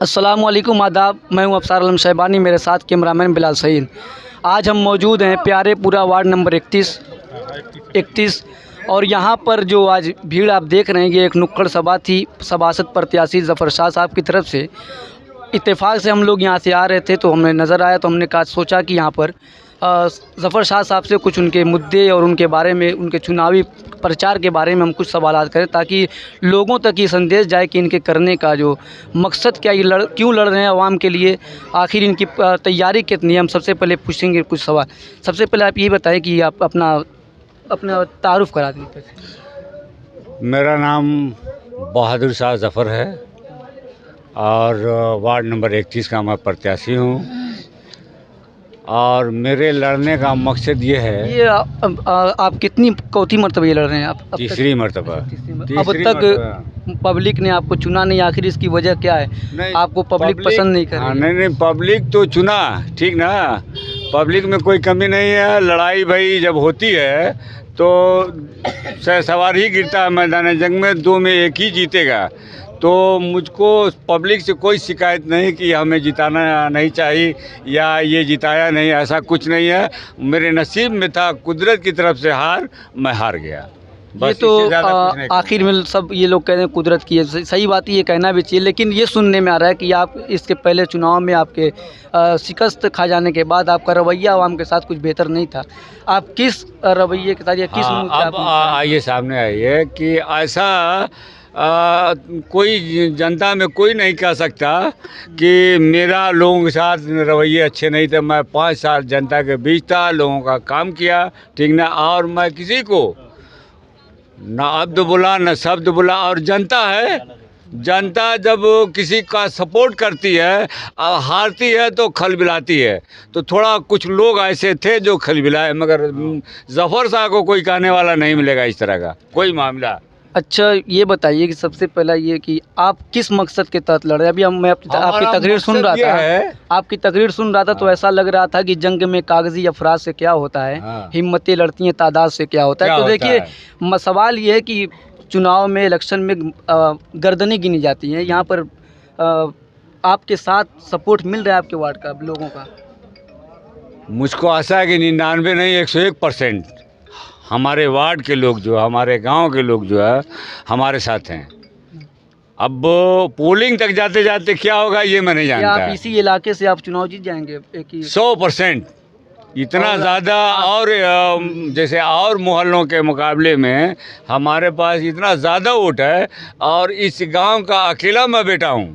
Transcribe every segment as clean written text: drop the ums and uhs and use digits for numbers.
अस्सलामुअलैकुम आदाब। मैं हूं अफसार आलम शैबानी, मेरे साथ कैमरामैन बिलाल सईद। आज हम मौजूद हैं प्यारेपुरा वार्ड नंबर 31 और यहाँ पर जो आज भीड़ आप देख रहे हैं, ये एक नुक्कड़ सभा थी सभासद प्रत्याशी ज़फ़र शाह साहब की तरफ से। इत्तेफाक से हम लोग यहाँ से आ रहे थे तो हमें नज़र आया, तो हमने सोचा कि यहाँ पर ज़फ़र शाह साहब से कुछ उनके मुद्दे और उनके बारे में, उनके चुनावी प्रचार के बारे में हम कुछ सवालात करें, ताकि लोगों तक ये संदेश जाए कि इनके करने का जो मकसद क्या, ये क्यों लड़ रहे हैं आवाम के लिए, आखिर इनकी तैयारी कितनी है। हम सबसे पहले पूछेंगे कुछ सवाल। सबसे पहले आप ये बताएं कि आप अपना तारुफ़ करा दें। मेरा नाम बहादुर शाह ज़फ़र है और वार्ड नंबर 31 का मैं प्रत्याशी हूँ। और मेरे लड़ने का मकसद ये है। ये आप कितनी चौथी मरतबा ये लड़ रहे हैं? आप अब तीसरी मरतबा। अब तक पब्लिक ने आपको चुना नहीं, आखिर इसकी वजह क्या है? आपको पब्लिक पसंद नहीं कर रही? नहीं, पब्लिक तो चुना, ठीक ना। पब्लिक में कोई कमी नहीं है। लड़ाई भाई जब होती है तो सवार ही गिरता है मैदान जंग में, दो में एक ही जीतेगा। तो मुझको पब्लिक से कोई शिकायत नहीं कि हमें जिताना नहीं चाहिए या ये जिताया नहीं, ऐसा कुछ नहीं है। मेरे नसीब में था, कुदरत की तरफ से हार, मैं हार गया। ये तो आखिर में सब ये लोग कह रहे हैं कुदरत की है, सही बात है, ये कहना भी चाहिए। लेकिन ये सुनने में आ रहा है कि आप इसके पहले चुनाव में आपके शिकस्त खा जाने के बाद आपका रवैया आवाम के साथ कुछ बेहतर नहीं था। आप किस रवैये के साथ या किस अब आइए सामने आइए कि ऐसा कोई जनता में कोई नहीं कह सकता कि मेरा लोगों के साथ रवैये अच्छे नहीं थे। मैं 5 साल जनता के बीच था, लोगों का काम किया, ठीक ना। और मैं किसी को ना अब्द बोला ना शब्द बोला। और जनता है, जनता जब किसी का सपोर्ट करती है और हारती है तो खलबिलाती है। तो थोड़ा कुछ लोग ऐसे थे जो खलबिलाए, मगर ज़फ़र शाह को कोई कहने वाला नहीं मिलेगा इस तरह का कोई मामला। अच्छा, ये बताइए कि सबसे पहला ये कि आप किस मकसद के तहत लड़ रहे हैं? अभी मैं आपकी तकरीर सुन रहा था, आपकी तकरीर सुन रहा था तो ऐसा लग रहा था कि जंग में कागजी अफराद से क्या होता है, हिम्मतें लड़ती हैं तादाद से क्या होता है। तो देखिए, सवाल ये है कि चुनाव में, इलेक्शन में गर्दनें गिनी जाती हैं। यहाँ पर आपके साथ सपोर्ट मिल रहा है आपके वार्ड का लोगों का? मुझको आशा है कि 99 नहीं 101% हमारे वार्ड के लोग जो, हमारे गांव के लोग जो है हमारे साथ हैं। अब पोलिंग तक जाते जाते क्या होगा ये मैं नहीं जानता। आप इसी इलाके से आप चुनाव जीत जाएंगे? 100% इतना ज़्यादा। और जैसे और मोहल्लों के मुकाबले में हमारे पास इतना ज़्यादा वोट है और इस गांव का अकेला मैं बेटा हूँ।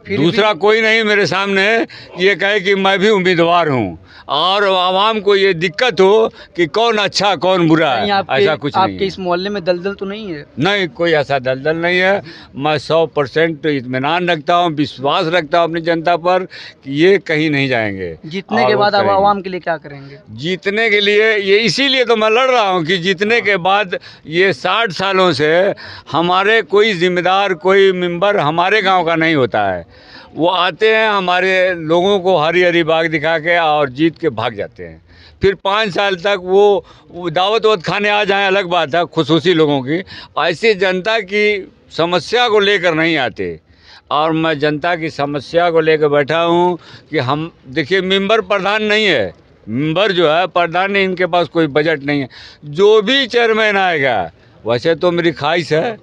दूसरा कोई नहीं मेरे सामने ये कहे कि मैं भी उम्मीदवार हूँ और आवाम को ये दिक्कत हो कि कौन अच्छा कौन बुरा है, ऐसा कुछ नहीं। आपके इस मोहल्ले में दलदल तो नहीं है? नहीं, कोई ऐसा दलदल नहीं है। मैं 100% इत्मीनान रखता हूँ, विश्वास रखता हूँ अपनी जनता पर कि ये कहीं नहीं जाएंगे। जीतने के बाद आप आवाम के लिए क्या करेंगे? जीतने के लिए ये इसीलिए तो मैं लड़ रहा हूँ कि जीतने के बाद ये 60 सालों से हमारे कोई जिम्मेदार, कोई मेंबर हमारे गाँव का नहीं होता है। वो आते हैं हमारे लोगों को हरी हरी बाग दिखा के और जीत के भाग जाते हैं। फिर 5 साल तक वो दावत वावत खाने आ जाएं, अलग बात है, खुसूसी लोगों की। ऐसे जनता की समस्या को लेकर नहीं आते। और मैं जनता की समस्या को लेकर बैठा हूँ कि हम देखिए, मेंबर प्रधान नहीं है, मेंबर जो है प्रधान नहीं, इनके पास कोई बजट नहीं है। जो भी चेयरमैन आएगा, वैसे तो मेरी ख्वाहिश है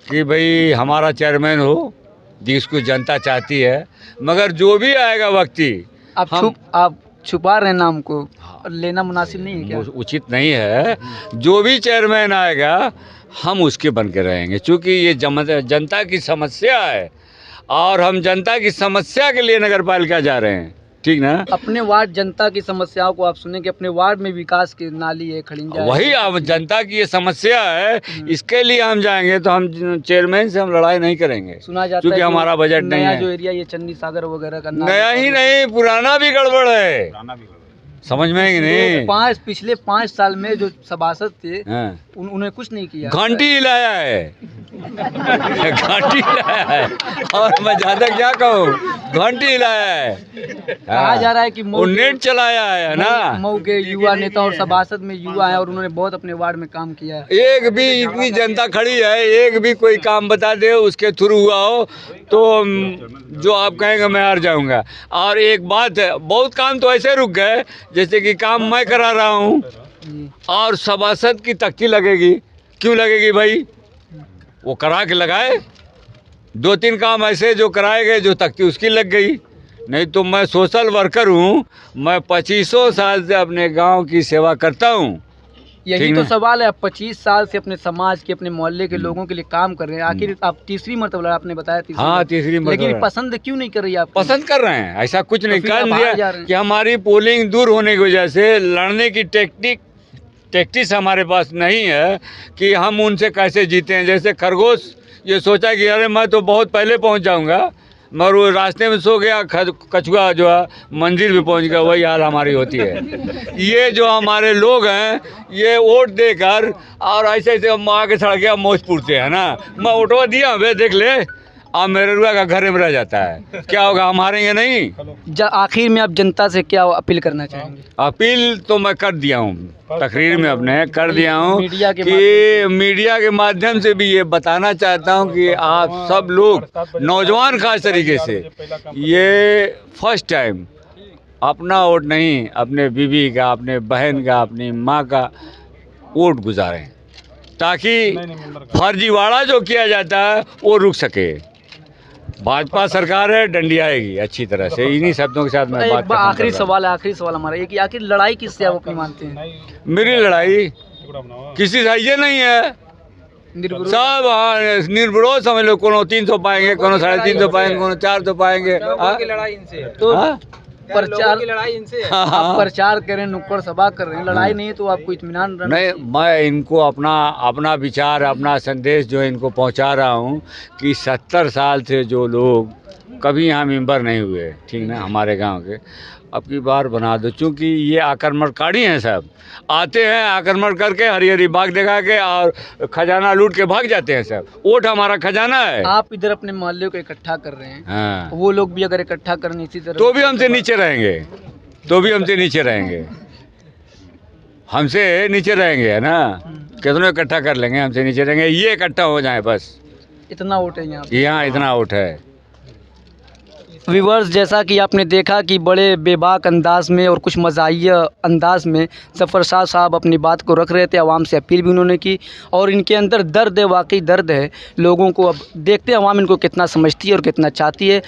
कि भाई हमारा चेयरमैन हो जिसको जनता चाहती है, मगर जो भी आएगा वक्ती आप छुपा रहे हैं नाम को, लेना मुनासिब नहीं है क्या? उचित नहीं है। जो भी चेयरमैन आएगा हम उसके बन के रहेंगे, क्योंकि ये जनता की समस्या है और हम जनता की समस्या के लिए नगर पालिका जा रहे हैं, ठीक ना। अपने वार्ड जनता की समस्याओं को आप सुने कि अपने वार्ड में विकास की नाली है, खड़िंजा है, वही अब जनता की ये समस्या है, इसके लिए हम जाएंगे। तो हम चेयरमैन से हम लड़ाई नहीं करेंगे, सुना जाता है क्योंकि हमारा बजट नहीं है। जो एरिया ये चन्नी सागर वगैरह का नया ही नहीं, पुराना भी गड़बड़ है। समझ में है कि नहीं? पिछले 5 साल में जो सभासद थे हाँ। उन्होंने कुछ नहीं किया। घंटी हिलाया है घंटी हिलाया है, और मैं ज्यादा क्या कहूँ, घंटी हिलाया है। कहा जा रहा है कि वो नेट चलाया है ना। मऊ के युवा नेता और सभासद में युवा है और उन्होंने बहुत अपने वार्ड में काम किया है। एक भी इतनी जनता खड़ी है, एक भी कोई काम बता दे उसके थ्रू हुआ हो तो जो आप कहेंगे मैं हार जाऊंगा। और एक बात है, बहुत काम तो ऐसे रुक गए जैसे कि काम मैं करा रहा हूँ और सभासद की तख्ती लगेगी। क्यों लगेगी भाई? वो करा के लगाए। 2-3 काम ऐसे जो कराए गए जो तख्ती उसकी लग गई। नहीं तो मैं सोशल वर्कर हूँ, मैं 25 साल से अपने गांव की सेवा करता हूँ। यही तो सवाल है, आप 25 साल से अपने समाज के, अपने मोहल्ले के लोगों के लिए काम कर रहे हैं। आखिर आप तीसरी मरतबा, आपने बताया तीसरी। हाँ, तीसरी मरतबा। लेकिन पसंद क्यों नहीं कर रही आप? पसंद कर रहे हैं, ऐसा कुछ नहीं कर दिया कि कि हमारी पोलिंग दूर होने की वजह से लड़ने की टैक्टिक्स हमारे पास नहीं है कि हम उनसे कैसे जीते हैं। जैसे खरगोश ये सोचा कि अरे मैं तो बहुत पहले पहुंच जाऊंगा, मगर वो रास्ते में सो गया, कछुआ जो है मंदिर भी पहुंच गया। वही हाल हमारी होती है। ये जो हमारे लोग हैं ये वोट देकर और ऐसे ऐसे आगे सड़ गया मौजपुर से, है ना, मैं वोटवा दिया वे देख ले, अब मेरे रुआ का घर में रह जाता है। क्या होगा, हम हारेंगे नहीं। आखिर में आप जनता से क्या अपील करना चाहेंगे? अपील तो मैं कर दिया हूँ, तकरीर में अपने कर दिया हूँ कि मीडिया के माध्यम से भी ये बताना चाहता हूँ कि आप सब लोग, नौजवान खास तरीके से, ये फर्स्ट टाइम अपना वोट नहीं, अपने बीवी का, अपने बहन का, अपनी माँ का वोट गुजारें, ताकि फर्जीवाड़ा जो किया जाता है वो रुक सके। भाजपा सरकार है, डंडी आएगी अच्छी तरह से। इन्हीं शब्दों के साथ मैं बात आखिरी सवाल हमारा ये कि आखिर लड़ाई किससे आप अपनी मानते हैं? मेरी लड़ाई किसी से ये नहीं है, सब निर्विरोध समझ लो। कोनो 300 पाएंगे, कोनो 350 पाएंगे, कोनो 400 पाएंगे। लड़ाई इनसे तो प्रचार की लड़ाई इनसे। आप प्रचार करें, नुक्कड़ सभा कर रहे हैं, लड़ाई नहीं तो आपको इत्मीनान नहीं। मैं इनको अपना विचार, अपना संदेश जो इनको पहुंचा रहा हूं कि 70 साल से जो लोग कभी यहाँ मेंबर नहीं हुए, ठीक ना, हमारे गांव के, अब की बार बना दो। चूँकि ये आक्रमणकारी हैं, सब आते हैं आक्रमण करके हरी हरी बाग दिखा के और खजाना लूट के भाग जाते हैं। सब वोट हमारा खजाना है। आप इधर अपने मोहल्ले को इकट्ठा कर रहे हैं। हाँ। वो लोग भी अगर इकट्ठा करने इसी तरह तो भी हमसे नीचे रहेंगे, हमसे नीचे रहेंगे, है ना। कितनों इकट्ठा कर लेंगे, हमसे नीचे रहेंगे। ये इकट्ठा हो जाए बस, इतना वोट है यहाँ इतना वोट है। व्यूअर्स, जैसा कि आपने देखा कि बड़े बेबाक अंदाज में और कुछ मज़ाहिया अंदाज में ज़फ़र साहब अपनी बात को रख रहे थे। आवाम से अपील भी उन्होंने की और इनके अंदर दर्द है, वाकई दर्द है लोगों को। अब देखते हैं आवाम इनको कितना समझती है और कितना चाहती है।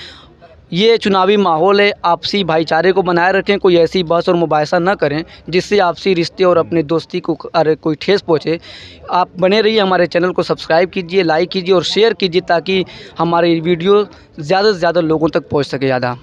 ये चुनावी माहौल है, आपसी भाईचारे को बनाए रखें, कोई ऐसी बहस और मुबाहिसा न करें जिससे आपसी रिश्ते और अपने दोस्ती को कोई ठेस पहुँचे। आप बने रहिए, हमारे चैनल को सब्सक्राइब कीजिए, लाइक कीजिए और शेयर कीजिए ताकि हमारी वीडियो ज़्यादा से ज़्यादा लोगों तक पहुँच सके ज़्यादा।